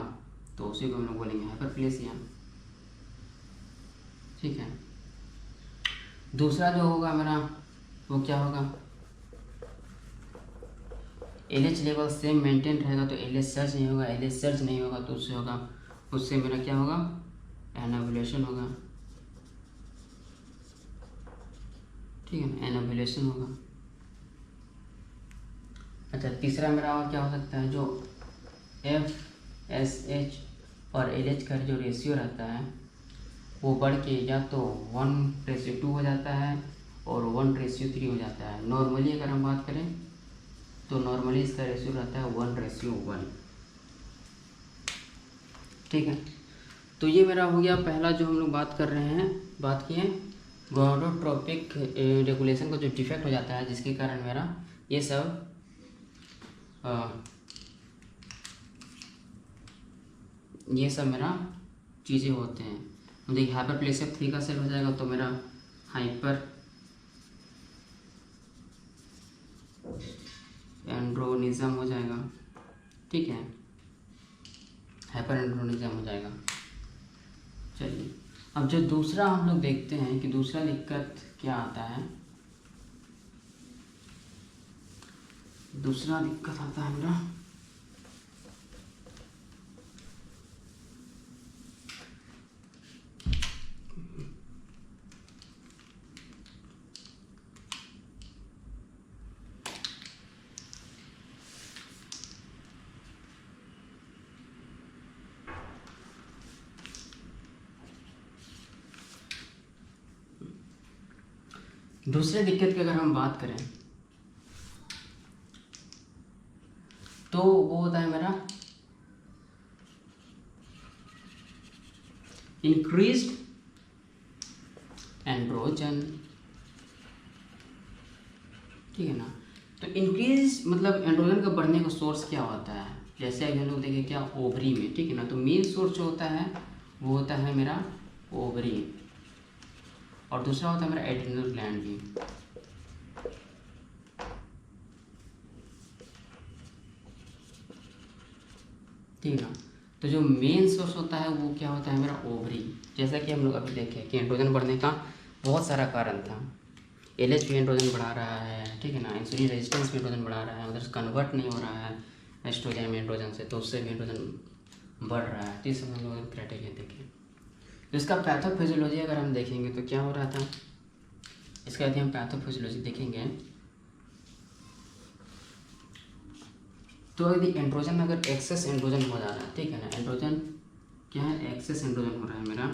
तो उसी को हम लोग बोलेंगे हाइपरप्लेसिया, ठीक है। दूसरा जो होगा मेरा वो क्या होगा, LH लेवल सेम मेंटेन रहेगा तो LH सर्ज नहीं होगा, LH सर्ज नहीं होगा तो उससे मेरा क्या होगा, एनाबुलेशन होगा, ठीक है ना, एनाबुलेशन होगा। अच्छा, तीसरा मेरा और क्या हो सकता है, जो FSH और LH का जो रेशियो रहता है वो बढ़ के या तो 1:2 हो जाता है और 1:3 हो जाता है। नॉर्मली अगर हम बात करें तो नॉर्मली इसका रेशियो रहता है 1:1, ठीक है। तो ये मेरा हो गया पहला जो हम लोग बात कर रहे हैं, बात किए गोनाडोट्रोपिक रेगुलेशन का जो डिफेक्ट हो जाता है, जिसके कारण मेरा ये सब मेरा चीज़ें होते हैं। तो देखिए हाइपरप्लेसिया थीका सेल हो जाएगा तो मेरा हाइपर एंड्रोनिज्म हो जाएगा, ठीक है, हाइपर एंड्रोनिज्म हो जाएगा। चलिए अब जो दूसरा हम लोग देखते हैं कि दूसरा दिक्कत क्या आता है, दूसरा दिक्कत आता है मेरा दूसरे दिक्कत की अगर हम बात करें तो वो होता है मेरा इंक्रीज्ड एंड्रोजन, ठीक है ना। तो इंक्रीज मतलब एंड्रोजन का बढ़ने का सोर्स क्या होता है, जैसे अभी हम लोग देखें क्या ओवरी में, ठीक है ना। तो मेन सोर्स जो होता है वो होता है मेरा ओवरी, और दूसरा होता है मेरा एड्रिनल ग्लैंड भी, ठीक है ना। तो जो मेन सोर्स होता है वो क्या होता है मेरा ओवरी। जैसा कि हम लोग अभी देखें कि एंड्रोजन बढ़ने का बहुत सारा कारण था, एलएच भी एंड्रोजन बढ़ा रहा है, ठीक है ना। इंसुलिन रेजिस्टेंस भी एंड्रोजन बढ़ा रहा है, उधर से कन्वर्ट नहीं हो रहा है एस्ट्रोजन में एंड्रोजन से, तो उससे भी एंड्रोजन बढ़ रहा है। तो इस सब हम लोग क्राइटेरिया देखें। तो इसका पैथोफिजियोलॉजी अगर हम देखेंगे तो क्या हो रहा था, इसका यदि हम पैथोफिजियोलॉजी देखेंगे तो यदि एंड्रोजन अगर एक्सेस एंड्रोजन हो जा रहा है, ठीक है ना, एंड्रोजन क्या है, एक्सेस एंड्रोजन हो रहा है मेरा,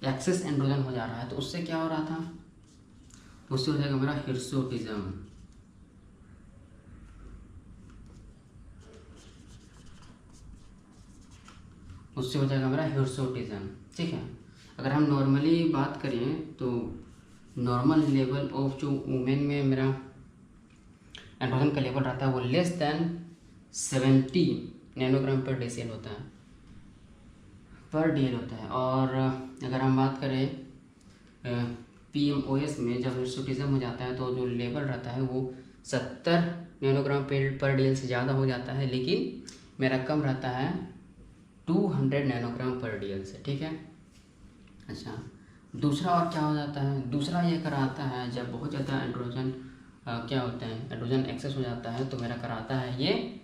एक्सेस एंड्रोजन हो जा रहा है, तो उससे क्या हो रहा था, उससे हो जाएगा मेरा हिर्सुटिज्म, उससे हो जाएगा मेरा हिर्सुटिज्म, ठीक है। अगर हम नॉर्मली बात करें तो नॉर्मल लेवल ऑफ जो वुमेन में मेरा एंड्रोजन का लेवल रहता है वो लेस देन 70 नैनोग्राम पर डेसीएल होता है, पर डीएल होता है। और अगर हम बात करें पीएमओएस में जब हिर्सुटिज्म हो जाता है तो जो लेवल रहता है वो 70 नैनोग्राम पर डीएल से ज़्यादा हो जाता है, लेकिन मेरा कम रहता है 200 नैनोग्राम पर डीएल से, ठीक है। अच्छा, दूसरा और क्या हो जाता है, दूसरा ये कराता है जब बहुत ज़्यादा एंड्रोजन क्या होता है, एंड्रोजन एक्सेस हो जाता है तो मेरा कराता है ये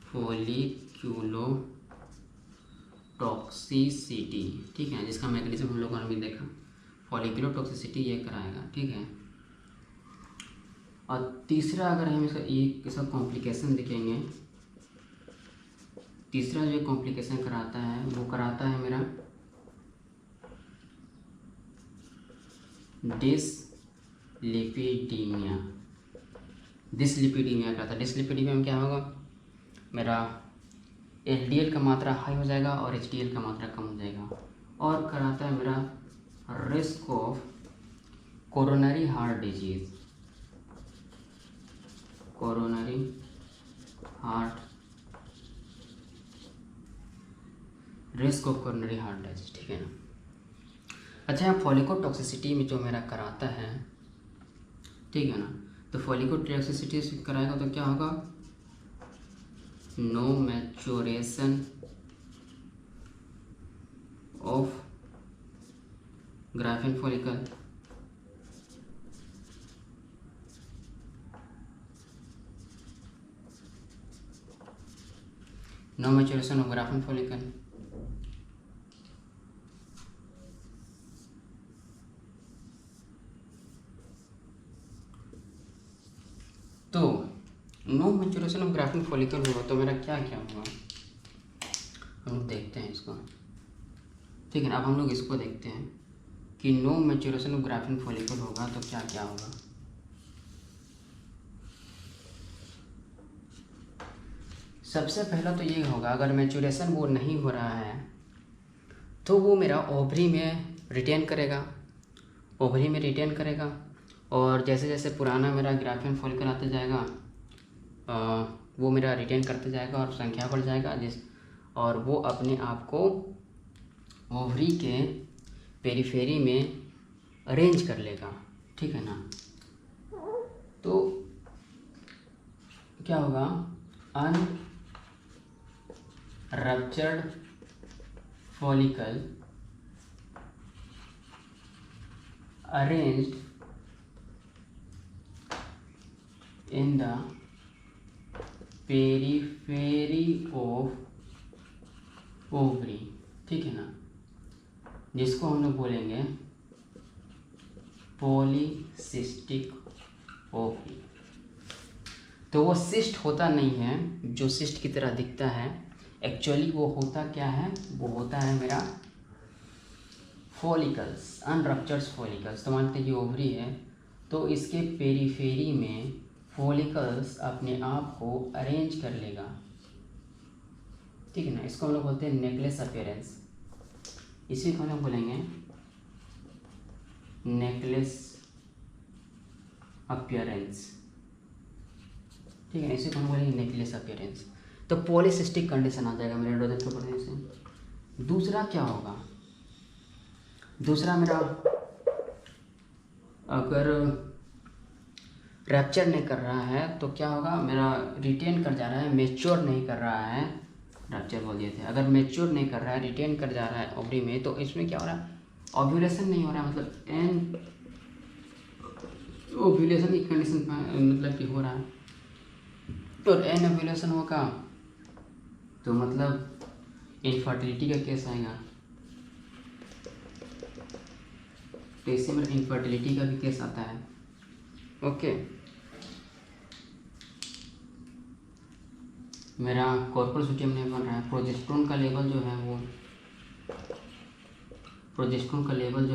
फॉलिक्यूलोटॉक्सिसिटी, ठीक है, जिसका मैकेनिज्म हम लोगों ने भी देखा, फॉलिक्यूलोटॉक्सिसिटी ये कराएगा, ठीक है। और तीसरा अगर हम इसका कॉम्प्लिकेशन देखेंगे, तीसरा जो कॉम्प्लिकेशन कराता है वो कराता है मेरा डिसलिपिडीमिया, डिसलिपिडीमिया कराता है। डिसलिपिडीमिया में क्या होगा, मेरा एलडीएल का मात्रा हाई हो जाएगा और एचडीएल का मात्रा कम हो जाएगा, और कराता है मेरा risk of coronary heart disease, coronary heart, risk of coronary heart disease, ठीक है ना। अच्छा, यहाँ फॉलिकोटॉक्सिसिटी में जो मेरा कराता है, ठीक है ना, तो फॉलिकोटॉक्सिसिटी से कराएगा तो क्या होगा, no maturation of graphene follicle, no maturation of graphene follicle, तो no maturation of graphene follicle होगा तो मेरा क्या क्या होगा, हम लोग देखते हैं इसको, ठीक है ना। अब हम लोग इसको देखते हैं कि no maturation of graphene follicle होगा तो क्या क्या होगा। सबसे पहला तो ये होगा, अगर मैच्योरेशन वो नहीं हो रहा है तो वो मेरा ओवरी में रिटेन करेगा, ओवरी में रिटेन करेगा, और जैसे जैसे पुराना मेरा ग्राफिन फॉलिकल आता जाएगा वो मेरा रिटेन करते जाएगा और संख्या बढ़ जाएगा, और वो अपने आप को ओवरी के पेरिफेरी में अरेंज कर लेगा, ठीक है ना। तो क्या होगा, unruptured follicle arranged in the periphery of ovary, ठीक है ना, जिसको हम लोग बोलेंगे पॉलीसिस्टिक ओवरी। तो वो सिस्ट होता नहीं है जो सिस्ट की तरह दिखता है, एक्चुअली वो होता क्या है, वो होता है मेरा फॉलिकल्स, अनरप्चर्ड फॉलिकल्स। तो मानते हैं कि ओवरी है तो इसके पेरीफेरी में फॉलिकल्स अपने आप को अरेंज कर लेगा, ठीक है ना। इसको हम लोग बोलते हैं नेकलेस अपीयरेंस। इसी को हम लोग बोलेंगे नेकलेस अपीयरेंस, ठीक है। इसी को हम बोलेंगे नेकलेस अपीयरेंस। तो पॉलीसिस्टिक कंडीशन आ जाएगा मेरे एंड्रोजन को बढ़ने से। दूसरा क्या होगा, दूसरा मेरा अगर रैप्चर नहीं कर रहा है तो क्या होगा, मेरा रिटेन कर जा रहा है, मेच्योर नहीं कर रहा है, रैप्चर बोल दिए थे। अगर मेच्योर नहीं कर रहा है, रिटेन कर जा रहा है ओवरी में, तो इसमें क्या हो रहा है, ओव्यूलेशन नहीं हो रहा है, मतलब एन ओव्यूलेशन की कंडीशन मतलब कि हो रहा है। और एन ओव्यूलेशन होगा तो मतलब इनफर्टिलिटी का केस आएगा। तो इससे मेरा इनफर्टिलिटी का भी केस आता है। ओके, मेरा कॉर्पस लुटियम नहीं बन रहा है, प्रोजेस्टेरोन का लेवल जो है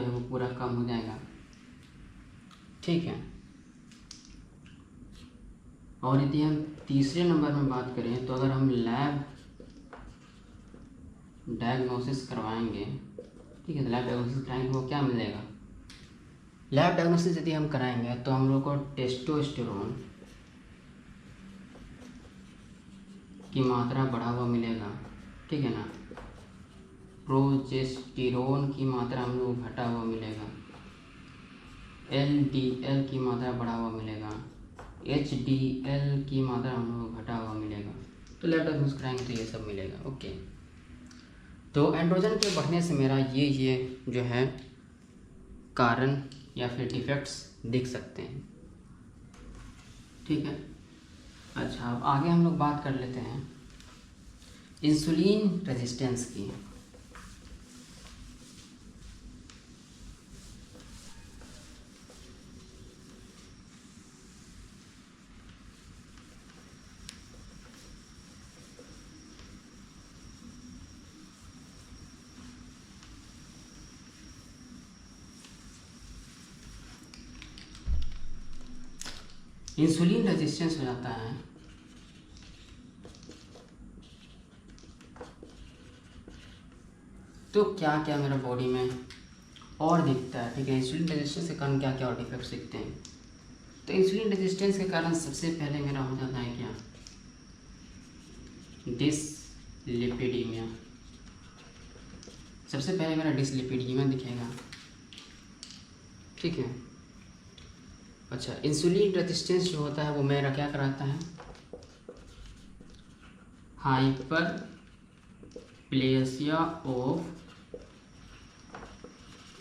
वो पूरा कम हो जाएगा, ठीक है। और यदि हम तीसरे नंबर में बात करें तो अगर हम लैब डायग्नोसिस करवाएंगे, ठीक है, तो लैब डायग्नोसिस कराएंगे वो क्या मिलेगा, लैब डायग्नोसिस यदि हम कराएंगे तो हम लोग को टेस्टोस्टेरोन की मात्रा बढ़ा हुआ मिलेगा, ठीक है ना। प्रोजेस्टेरोन की मात्रा हम लोग को घटा हुआ मिलेगा, LDL की मात्रा बढ़ा हुआ मिलेगा, HDL की मात्रा हम लोग को घटा हुआ मिलेगा। तो लैब डायग्नोसिस कराएंगे तो ये सब मिलेगा। ओके, तो एंड्रोजन के बढ़ने से मेरा ये जो है कारण या फिर डिफेक्ट्स दिख सकते हैं, ठीक है। अच्छा, अब आगे हम लोग बात कर लेते हैं इंसुलिन रेजिस्टेंस की। इंसुलिन रेजिस्टेंस हो जाता है तो क्या क्या मेरा बॉडी में और दिखता है, ठीक है। इंसुलिन रेजिस्टेंस के कारण क्या क्या और डिफेक्ट्स दिखते हैं। तो इंसुलिन रेजिस्टेंस के कारण सबसे पहले मेरा हो जाता है क्या, डिसलिपिडीमिया। सबसे पहले मेरा डिसलिपिडीमिया दिखेगा, ठीक है। अच्छा, इंसुलिन रेजिस्टेंस जो होता है वो मेरा क्या कराता है, हाइपर प्लेसिया ऑफ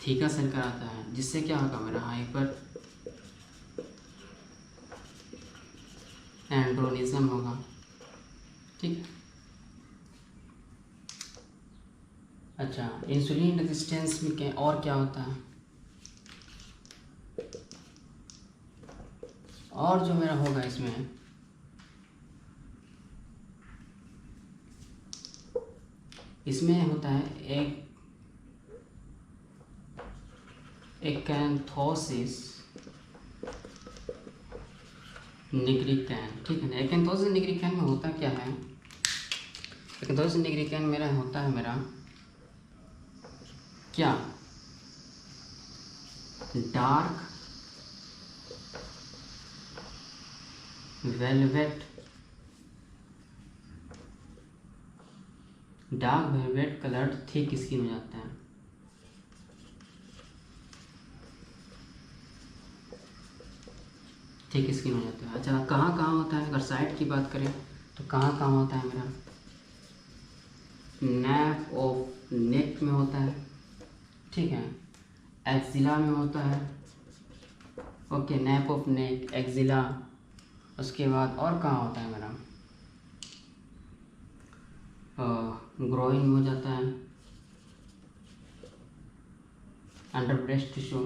थीका सेल कराता है, जिससे क्या होगा, मेरा हाइपर एंड्रोनिज्म होगा, ठीक है। अच्छा, इंसुलिन रेजिस्टेंस में क्या और क्या होता है, और जो मेरा होगा इसमें होता है एकैंथोसिस निग्रिकैन, ठीक है ना। एकैंथोसिस निग्रिकैन में होता क्या है, एकैंथोसिस निग्रिकैन मेरा होता है मेरा क्या, dark velvet coloured thick skin हो जाता है, थिक स्किन हो जाता है। अच्छा, कहाँ कहाँ होता है, अगर साइड की बात करें तो कहाँ कहाँ होता है मेरा, नैप ऑफ नेक में होता है, ठीक है, एक्जिला में होता है, okay, nap of neck, axilla. उसके बाद और कहाँ होता है मेरा, ग्रोइन में हो जाता है, अंडर ब्रेस्ट टिश्यू,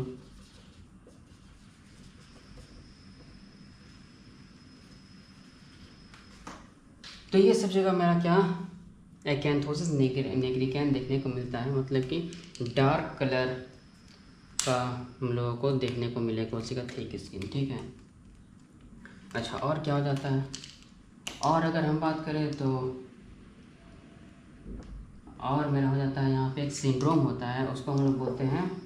तो ये सब जगह मेरा क्या, एकैंथोसिस निग्रिकैन देखने को मिलता है, मतलब कि डार्क कलर का हम लोगों को देखने को मिले कोशिका थिक स्किन, ठीक है। अच्छा, और क्या हो जाता है, और अगर हम बात करें तो और मेरा हो जाता है यहाँ पे एक सिंड्रोम होता है, उसको हम लोग बोलते हैं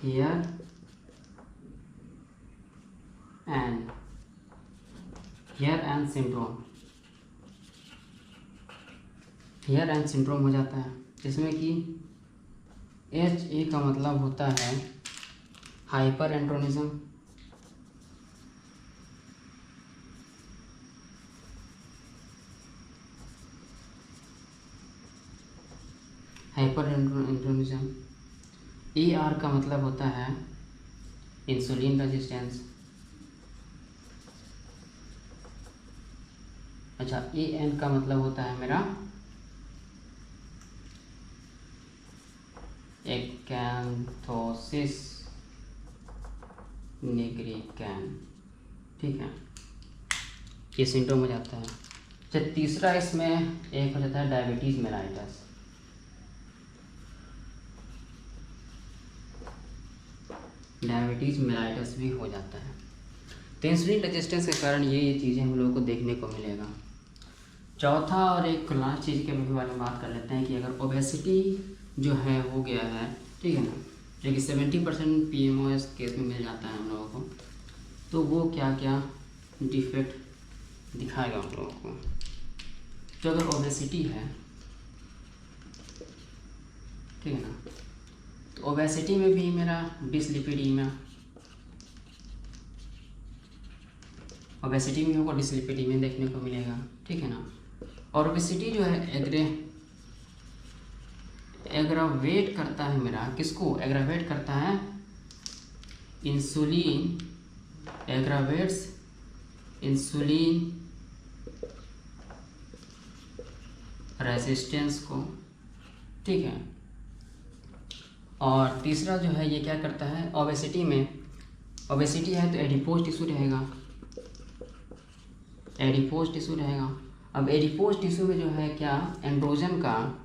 hair and syndrome. Hair and syndrome हो जाता है, जिसमें कि HA का मतलब होता है हाइपर एंड्रोनिज्म, हाइपर एंड्रोनिज्म। ER का मतलब होता है इंसुलिन रेजिस्टेंस। अच्छा, AN का मतलब होता है मेरा एक्ैंथोसिस निग्रिकैन, ठीक है। ये सिम्टम हो जाता है। अच्छा, तीसरा इसमें एक हो जाता है डायबिटीज़ मेलाइटस। डायबिटीज़ मेलाइटस भी हो जाता है। तो इंसुलिन रेजिस्टेंस के कारण ये चीज़ें हम लोगों को देखने को मिलेगा। चौथा और एक लास्ट चीज़ के बारे में बात कर लेते हैं कि अगर ओबेसिटी जो है हो गया है, ठीक है ना, जो कि 70% PMOS केस में मिल जाता है हम लोगों को, तो वो क्या क्या डिफेक्ट दिखाएगा हम लोगों को। तो अगर ओबेसिटी है, ठीक है ना, तो ओबेसिटी में भी मेरा डिसलिपिडीमिया, ओबेसिटी में हमको डिसलिपिडीमिया देखने को मिलेगा, ठीक है ना। और ओबेसिटी जो है एग्रावेट करता है मेरा, किसको एग्रावेट करता है, इंसुलिन एग्रावेट्स इंसुलिन रेजिस्टेंस को, ठीक है। और तीसरा जो है ये क्या करता है, ओबेसिटी में, ओबेसिटी है तो एडिपोज टिश्यू रहेगा, एडिपोज टिश्यू रहेगा। अब एडिपोज टिश्यू में जो है क्या, एंड्रोजन का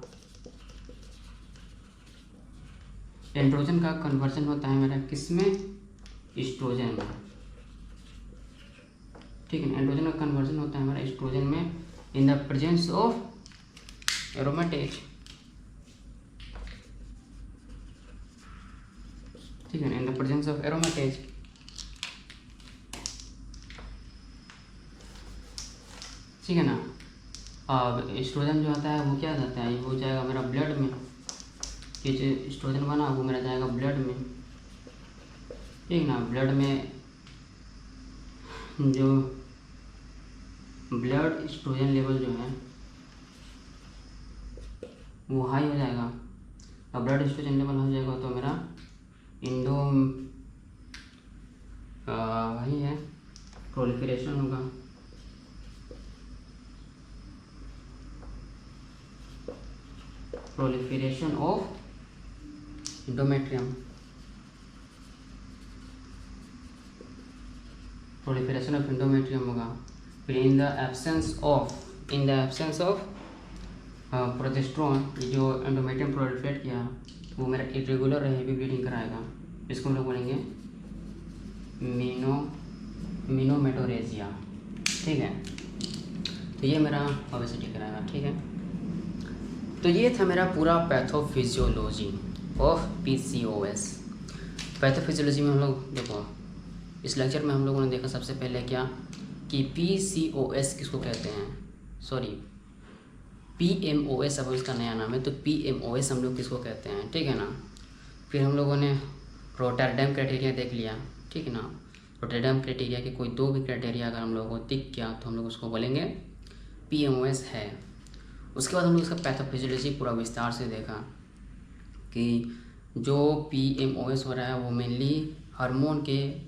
कन्वर्जन होता है मेरा किसमें, एस्ट्रोजन में, ठीक है ना। एंड्रोजन का कन्वर्जन होता है हमारा एस्ट्रोजन में इन द प्रेजेंस ऑफ एरोमेटेज, ठीक है ना, इन द प्रेजेंस ऑफ एरोमेटेज। ठीक है ना। अब एस्ट्रोजन जो आता है वो क्या जाता है, वो जाएगा मेरा ब्लड में, कि जो एस्ट्रोजन बना वो मेरा जाएगा ब्लड में, ठीक ना। ब्लड में जो ब्लड एस्ट्रोजन लेवल जो है वो हाई हो जाएगा। अब ब्लड एस्ट्रोजन लेवल हो जाएगा तो मेरा वही है प्रोलिफरेशन होगा, proliferation of endometrium, proliferation of endometrium होगा। फिर in the absence of progesterone, जो एंडोमेट्रियम प्रोलिफरेट किया वो मेरा इरेगुलर हेवी ब्लीडिंग कराएगा, इसको हम लोग बोलेंगे मिनोमेटोरेजिया, ठीक है। तो ये मेरा ओबेसिटी कराएगा, ठीक है। तो ये था मेरा पूरा पैथोफिजियोलॉजी ऑफ PCOS। पैथोफिजियोलॉजी में हम लोग देखो, इस लेक्चर में हम लोगों ने देखा सबसे पहले क्या कि PCOS किसको कहते हैं, सॉरी PMOS, अब इसका नया नाम है, तो PMOS हम लोग किसको कहते हैं, ठीक है ना। फिर हम लोगों ने रोटरडैम क्राइटेरिया देख लिया, ठीक है ना। रोटरडैम क्राइटेरिया के कोई दो भी क्राइटेरिया अगर हम लोगों को दिख गया तो हम लोग उसको बोलेंगे PMOS है। उसके बाद हम लोग इसका पैथोफिजियोलॉजी पूरा विस्तार से देखा कि जो PMOS हो रहा है वो मेनली हार्मोन के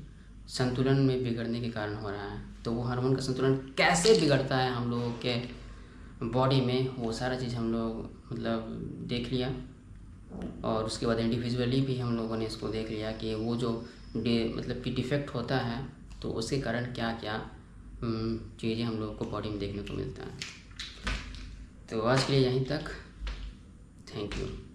संतुलन में बिगड़ने के कारण हो रहा है। तो वो हार्मोन का संतुलन कैसे बिगड़ता है हम लोगों के बॉडी में, वो सारा चीज़ हम लोग मतलब देख लिया। और उसके बाद इंडिविजुअली भी हम लोगों ने इसको देख लिया कि वो जो मतलब कि डिफेक्ट होता है तो उसके कारण क्या क्या चीज़ें हम लोगों को बॉडी में देखने को मिलता है। तो आज के लिए यहीं तक। Thank you.